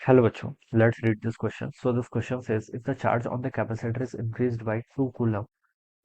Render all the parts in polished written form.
Hello, bachcho. Let's read this question. So this question says, if the charge on the capacitor is increased by 2 coulomb,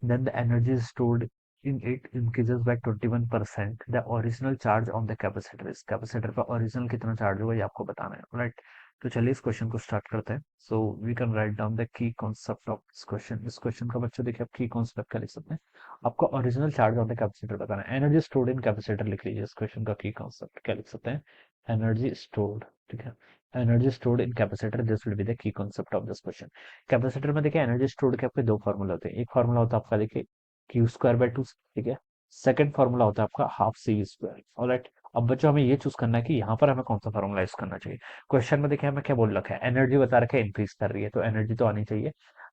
then the energy stored in it increases by 21%. The original charge on the capacitor is capacitor का original कितना charge होगा ये आपको बताना है, right? तो चलिए इस क्वेश्चन को स्टार्ट करते हैं. So we can write down the key concept of this question. इस क्वेश्चन का बच्चों देखिए आप की कॉन्सेप्ट क्या लिख सकते हैं. आपको original charge on the capacitor बताना है. एनर्जी स्टोर्ड इन कैपेसिटर लिख लीजिए. इस क्वेश्चन का की कॉन्सेप्ट क्या लिख सकते हैं. Energy stored. ठीक है. Energy stored in capacitor, this will be the key concept of this question. Capacitor में देखिए एनर्जी स्टोर्ड के आपके दो फॉर्मूला होते हैं. एक फॉर्मूला होता है आपका देखिए क्यू स्क्वायर बाय टू. ठीक है. सेकंड फॉर्मूला होता है आपका हाफ सी स्क्वायर. ऑलराइट. अब बच्चों हमें ये चूज करना है कि यहाँ पर हमें कौन सा फॉर्मूला यूज करना चाहिए. क्वेश्चन में देखिए हमें क्या बोल रखा है, एनर्जी बता रखा है इंक्रीज कर रही है, तो एनर्जी तो आनी चाहिए.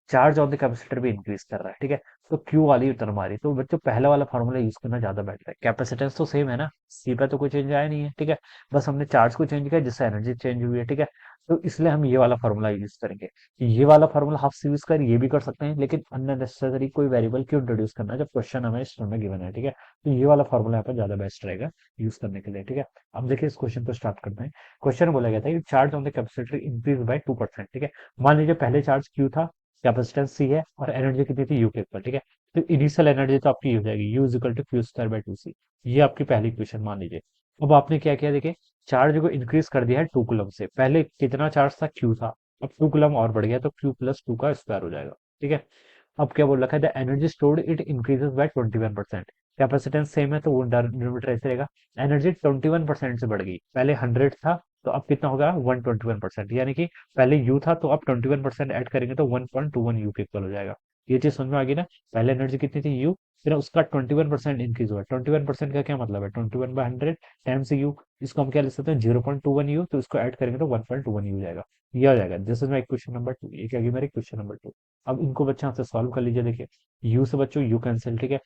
चार्ज ऑन द कैपेसिटर भी इंक्रीज कर रहा है. ठीक है. तो क्यू वाली उतर हमारी, तो बच्चों पहला वाला फॉर्मूला यूज करना ज्यादा बेटर है. कैपेसिटेंस तो सेम है ना, सी पे तो कोई चेंज आया नहीं है. ठीक है. बस हमने चार्ज को चेंज किया जिससे एनर्जी चेंज हुई है. ठीक है. तो इसलिए हम ये वाला फॉर्मूला यूज करेंगे. ये वाला फॉर्मूला हाफ सी यूज कर ये भी कर सकते हैं, लेकिन अननेसेसरी कोई वेरिएबल क्यों इंट्रोड्यूस करना है जब क्वेश्चन हमें स्टोर में गिवन है. ठीक है. तो ये वाला फॉर्मूला यहाँ पर ज्यादा बेस्ट रहेगा यूज करने के लिए. ठीक है. अब देखिए इस क्वेश्चन को स्टार्ट करते हैं. क्वेश्चन बोला गया था कि charge on the capacitor increase by 2%. ठीक है. मान लीजिए पहले चार्ज क्यू था, कैपेसिटेंस सी है और एनर्जी कितनी थी यू के ऊपर. ठीक है. तो इनिशियल एनर्जी तो आपकी हो जाएगी U is equal to Q square by two C. ये आपकी पहली क्वेश्चन मान लीजिए. अब आपने क्या किया देखिए, चार्ज को इंक्रीज कर दिया है 2 कूलम से. पहले कितना चार्ज था, क्यू था. अब 2 कूलम और बढ़ गया तो क्यू प्लस 2 का स्क्वायर हो जाएगा. ठीक है. अब क्या बोल रखा है, the energy stored it increases by 21%. Capacitance same है तो वो डिनोमिनेटर ऐसे रहेगा. एनर्जी 21% से बढ़ गई. पहले 100 था तो अब कितना होगा 121%. यानी कि पहले यू था तो अब 21% ऐड करेंगे तो 1.21 यू के इक्वल हो जाएगा. ये चीज समझ में आ गई ना. पहले एनर्जी कितनी थी यू, फिर उसका 21% इंक्रीज हुआ. 21% का क्या मतलब है, 21/100 टाइम्स यू. इसको हम क्या लिख सकते हैं 0.21 यू, तो इसको ऐड करेंगे तो 1.21 यू हो जाएगा. ये हो जाएगा. This is my question number 2. ये क्या मेरे क्वेश्चन नंबर 2. अब इनको बच्चे यहाँ से सॉल्व कर लीजिए. देखिए यू से बच्चों यू कैंसिल. ठीक है.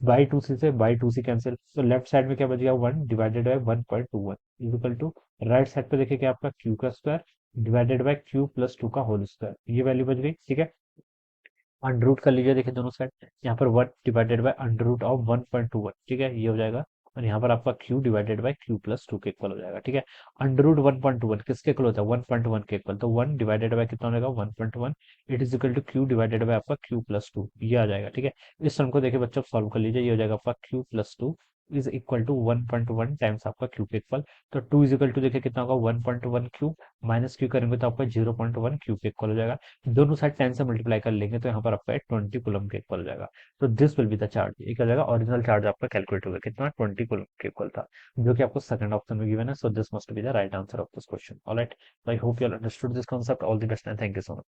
बाई टू सी से बाई टू सी कैंसिल, तो लेफ्ट साइड में क्या बच गया 1 divided by 1.21 equal to right side पे देखिए क्या आपका क्यू का square divided by Q plus 2 का होल स्क्वायर. ये वैल्यू बच गई. ठीक है. अंडर रूट कर लीजिए देखिए दोनों साइड. यहाँ पर 1 divided by under root of 1.21. ठीक है. ये हो जाएगा. और यहाँ पर आपका q divided bye q plus 2 के इक्वल हो जाएगा. ठीक है. अंडर रूट 1.21 किसके इक्वल होता है 1.1 के इक्वल, तो 1 डिवाइडेड बाय कितना हो जाएगा 1.1. It is equal to q divided by आपका q प्लस 2. ये आ जाएगा. ठीक है. इस सम को देखिए बच्चों सॉल्व कर लीजिए. ये हो जाएगा आपका q plus 2 is equal to 1.1 times आपका q के इक्वल. तो 2 इज इक्वल टू देखिए कितना होगा 1.1 q माइनस q करेंगे तो आपका 0.1 q के इक्वल हो जाएगा. दोनों साइड 10 से मल्टीप्लाई कर लेंगे तो यहाँ पर आपका 20 कुलम के इक्वल हो जाएगा. तो this will be the charge. ये क्या हो जाएगा, ओरिजिनल चार्ज आपका कैलकुलेट होगा कितना 20 कुलम के इक्वल था, जो कि आपको सेकंड ऑप्शन में गिवन है. So this must be the right answer of this question. Alright. I hope you understood this concept. All the best and thank you so much.